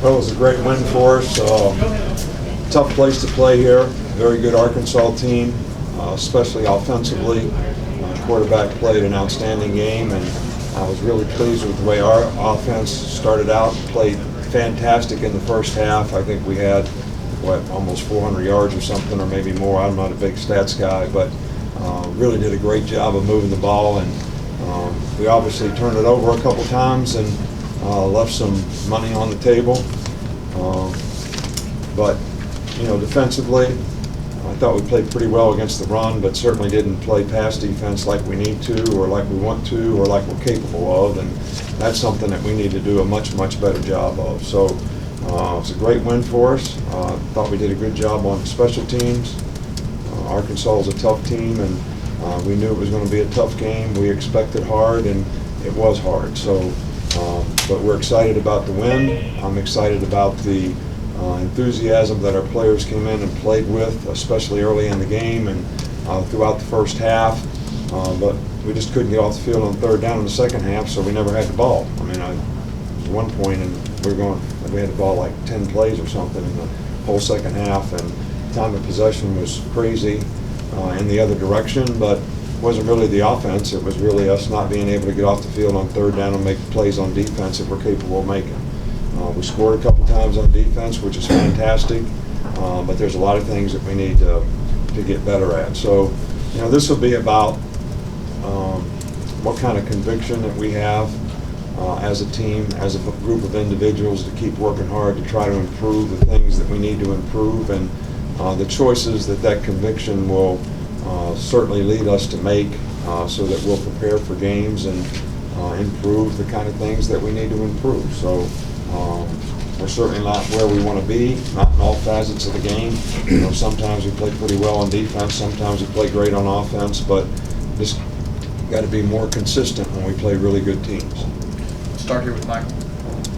Well, it was a great win for us. Tough place to play here. Very good Arkansas team, especially offensively. Quarterback played an outstanding game, and I was really pleased with the way our offense started out. Played fantastic in the first half. I think we had, almost 400 yards or something, or maybe more. I'm not a big stats guy, but really did a great job of moving the ball, and we obviously turned it over a couple times and left some money on the table. But defensively, I thought we played pretty well against the run, but certainly didn't play pass defense like we need to, or like we want to, or like we're capable of, and that's something that we need to do a much, much better job of. So it's a great win for us. Thought we did a good job on special teams. Arkansas is a tough team, and we knew it was going to be a tough game. We expected hard, and it was hard. So, but we're excited about the win. I'm excited about the enthusiasm that our players came in and played with, especially early in the game and throughout the first half. But we just couldn't get off the field on third down in the second half, so we never had the ball. I mean, there was one point, and we had the ball like 10 plays or something in the whole second half, and time of possession was crazy in the other direction, but it wasn't really the offense. It was really us not being able to get off the field on third down and make plays on defense that we're capable of making. We scored a couple times on defense, which is fantastic, but there's a lot of things that we need to get better at. So, this will be about what kind of conviction that we have as a team, as a group of individuals, to keep working hard to try to improve the things that we need to improve, and the choices that conviction will certainly lead us to make, so that we'll prepare for games and improve the kind of things that we need to improve. So we're certainly not where we want to be, not in all facets of the game. Sometimes we play pretty well on defense, sometimes we play great on offense, but just got to be more consistent when we play really good teams. Let's start here with Michael.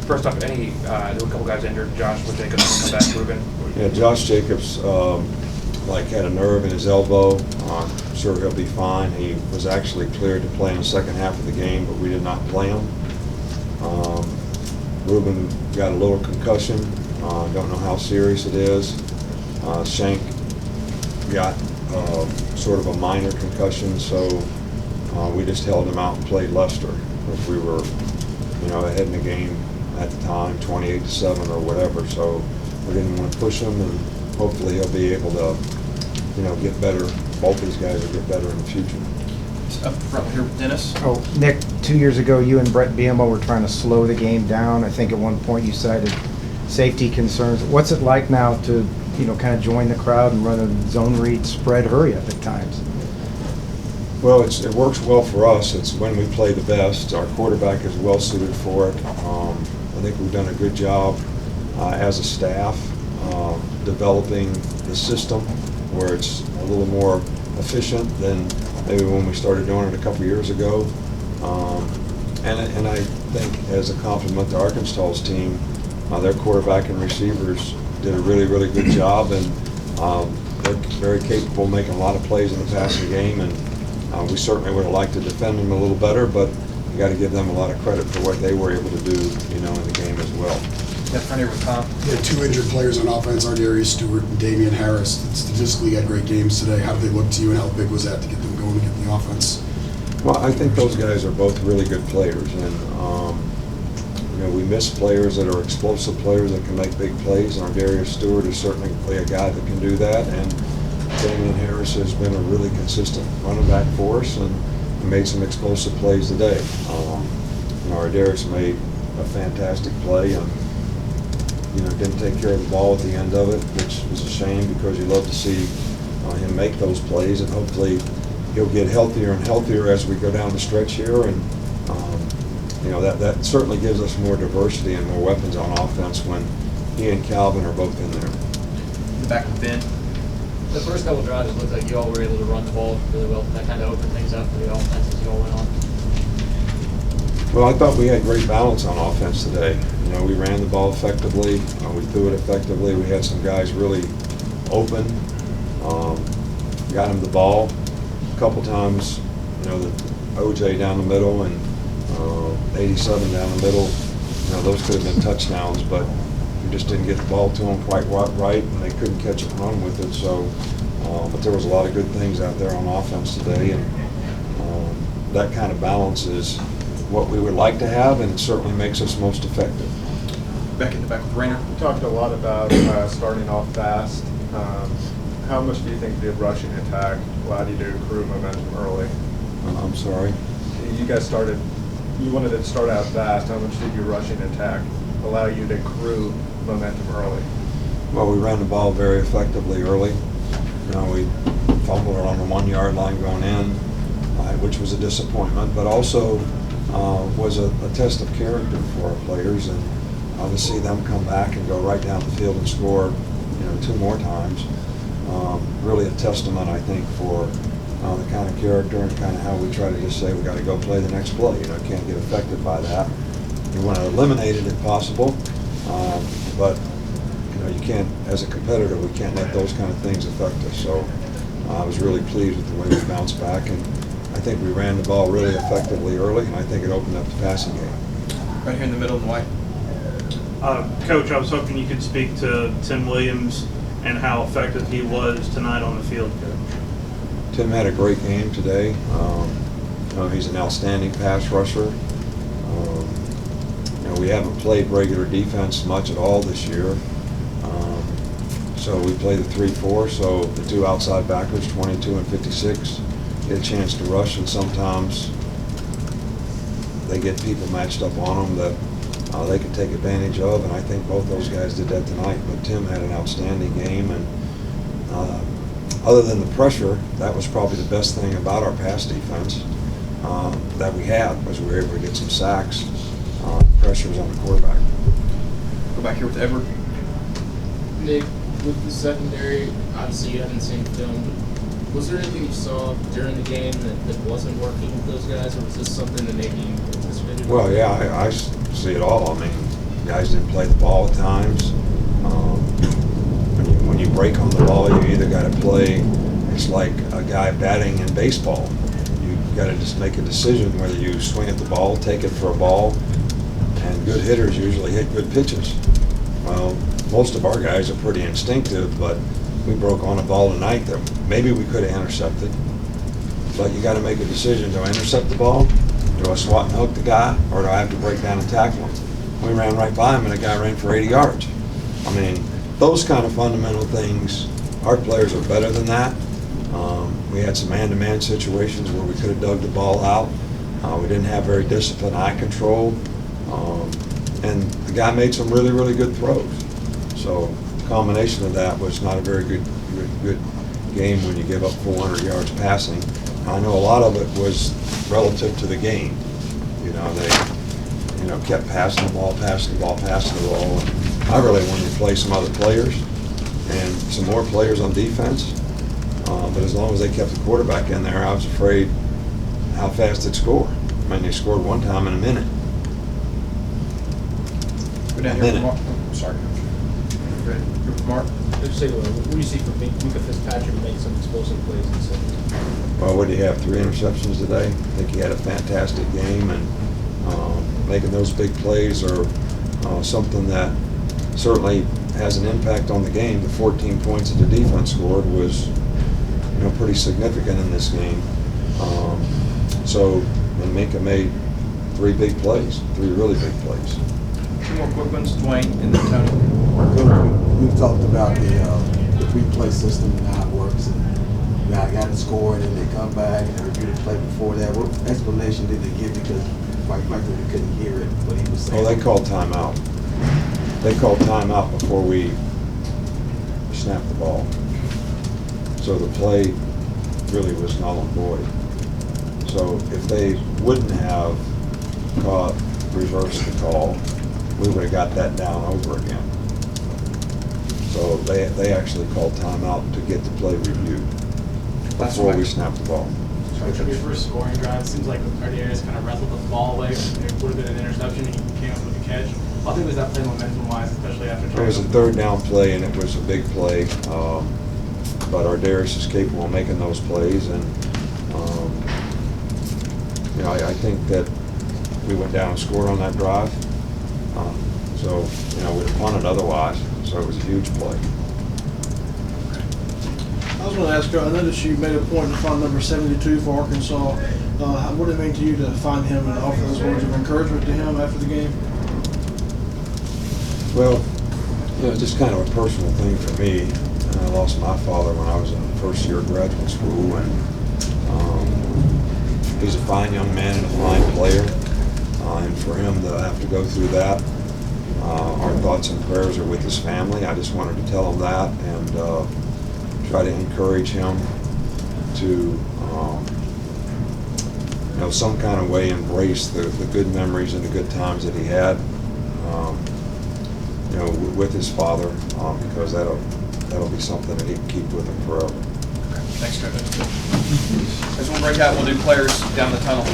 First off, there were a couple guys injured. Josh Jacobs come back, Ruben. Yeah, Josh Jacobs had a nerve in his elbow. I'm sure he'll be fine. He was actually cleared to play in the second half of the game, but we did not play him. Ruben got a little concussion. Don't know how serious it is. Shank got sort of a minor concussion, so we just held him out and played Leicester. If we were, ahead in the game at the time, 28-7 or whatever, so we didn't want to push him, and hopefully he'll be able to, get better. Both these guys will get better in the future. Up front here with Dennis. Oh, Nick, 2 years ago, you and Brett Bielema were trying to slow the game down. I think at one point you cited safety concerns. What's it like now to, kind of join the crowd and run a zone read spread hurry up at times? Well, it works well for us. It's when we play the best. Our quarterback is well suited for it. I think we've done a good job as a staff developing the system where it's a little more efficient than maybe when we started doing it a couple years ago. And I think as a compliment to Arkansas's team, their quarterback and receivers did a really, really good job, and they're very capable of making a lot of plays in the passing game, and we certainly would have liked to defend them a little better, but you got to give them a lot of credit for what they were able to do, in the game as well. Up front here with Conf. You had two injured players on offense, Ardarius Stewart and Damian Harris. Statistically had great games today. How did they look to you, and how big was that to get them going and get the offense? Well, I think those guys are both really good players, and we miss players that are explosive players that can make big plays, and Ardarius Stewart is certainly a guy that can do that, and Damian Harris has been a really consistent running back for us, and he made some explosive plays today. Ardarius made a fantastic play, and didn't take care of the ball at the end of it, which was a shame because you love to see him make those plays, and hopefully he'll get healthier and healthier as we go down the stretch here, and that certainly gives us more diversity and more weapons on offense when he and Calvin are both in there. In the back with Ben. The first couple drives, it looked like you all were able to run the ball really well. That kind of opened things up for the offense as you all went on. Well, I thought we had great balance on offense today. We ran the ball effectively. We threw it effectively. We had some guys really open. Got him the ball a couple times. The OJ down the middle and 87 down the middle. Those could have been touchdowns, but We just didn't get the ball to them quite right, and they couldn't catch it and run with it. So, but there was a lot of good things out there on offense today, and that kind of balance is what we would like to have, and it certainly makes us most effective. Back in the back with Rayner. You talked a lot about starting off fast. How much do you think the rushing attack allowed you to accrue momentum early? I'm sorry. You wanted to start out fast. How much did your rushing attack allow you to accrue momentum early? Well, we ran the ball very effectively early. You know, we fumbled it on the 1 yard line going in, which was a disappointment, but also was a test of character for our players. And to see them come back and go right down the field and score, 2 more times, really a testament, I think, for the kind of character and kind of how we try to just say we got to go play the next play. Can't get affected by that. You want to eliminate it if possible, but you can't, as a competitor, we can't let those kind of things affect us. So I was really pleased with the way we bounced back, and I think we ran the ball really effectively early, and I think it opened up the passing game. Right here in the middle in the white. Coach, I was hoping you could speak to Tim Williams and how effective he was tonight on the field. Tim had a great game today. He's an outstanding pass rusher. We haven't played regular defense much at all this year. So we play the 3-4, so the 2 outside backers, 22 and 56, get a chance to rush, and sometimes they get people matched up on them that they can take advantage of, and I think both those guys did that tonight. But Tim had an outstanding game, and other than the pressure, that was probably the best thing about our pass defense that we had, was we were able to get some sacks. Pressure was on the quarterback. Go back here with Edward. Nick, with the secondary, obviously you haven't seen film, but was there anything you saw during the game that wasn't working with those guys, or was this something that maybe you anticipated? Well, yeah, I see it all. I mean, guys didn't play the ball at times. When you break on the ball, you either got to play, it's like a guy batting in baseball. You got to just make a decision whether you swing at the ball, take it for a ball, and good hitters usually hit good pitches. Well, most of our guys are pretty instinctive, but we broke on a ball tonight that maybe we could have intercepted. But you got to make a decision: do I intercept the ball? Do I swat and hook the guy, or do I have to break down and tackle him? We ran right by him, and the guy ran for 80 yards. I mean, those kind of fundamental things. Our players are better than that. We had some man-to-man situations where we could have dug the ball out. We didn't have very disciplined eye control. And the guy made some really, really good throws. So the combination of that was not a very good game when you give up 400 yards passing. I know a lot of it was relative to the game. They kept passing the ball. And I really wanted to play some other players and some more players on defense. But as long as they kept the quarterback in there, I was afraid how fast they'd score. I mean, they scored one time in a minute. Go down here with Mark. Oh, sorry, Coach. Good. Here with Mark. Just say, what do you see from Mika Fitzpatrick making some explosive plays in the second? Well, what did he have? 3 interceptions today? I think he had a fantastic game, and making those big plays are something that certainly has an impact on the game. The 14 points that the defense scored was, pretty significant in this game. And Mika made 3 big plays, 3 really big plays. 2 more quick ones, Dwayne and then Tony. Coach, we've talked about the 3-play system and how it works. And you got to score, and then they come back and they review the play before that. What explanation did they give? Because quite frankly, we couldn't hear it, what he was saying. Well, they called timeout. They called timeout before we snapped the ball. So the play really was null and void. So if they wouldn't have reversed the call, we would have got that down over again. So they actually called timeout to get the play reviewed before we snapped the ball. Coach, on your first scoring drive, it seems like the Cardinals kind of wrestled the ball away. It would have been an interception, and you came up with the catch. How big was that play momentum-wise, especially after? It was a 3rd down play, and it was a big play. But our Darius is capable of making those plays, and I think that we went down and scored on that drive. So, you know, we'd have punted otherwise, so it was a huge play. I was going to ask you, I noticed you made a point to find number 72 for Arkansas. What did it mean to you to find him and offer those words of encouragement to him after the game? Well, you know, just kind of a personal thing for me. I lost my father when I was in first year of graduate school, and he's a fine young man and a fine player. And for him to have to go through that, our thoughts and prayers are with his family. I just wanted to tell him that and try to encourage him to, you know, some kind of way embrace the good memories and the good times that he had, you know, with his father, because that'll be something that he can keep with him forever. Okay, thanks, Coach. As we'll break out, we'll do players down the tunnel.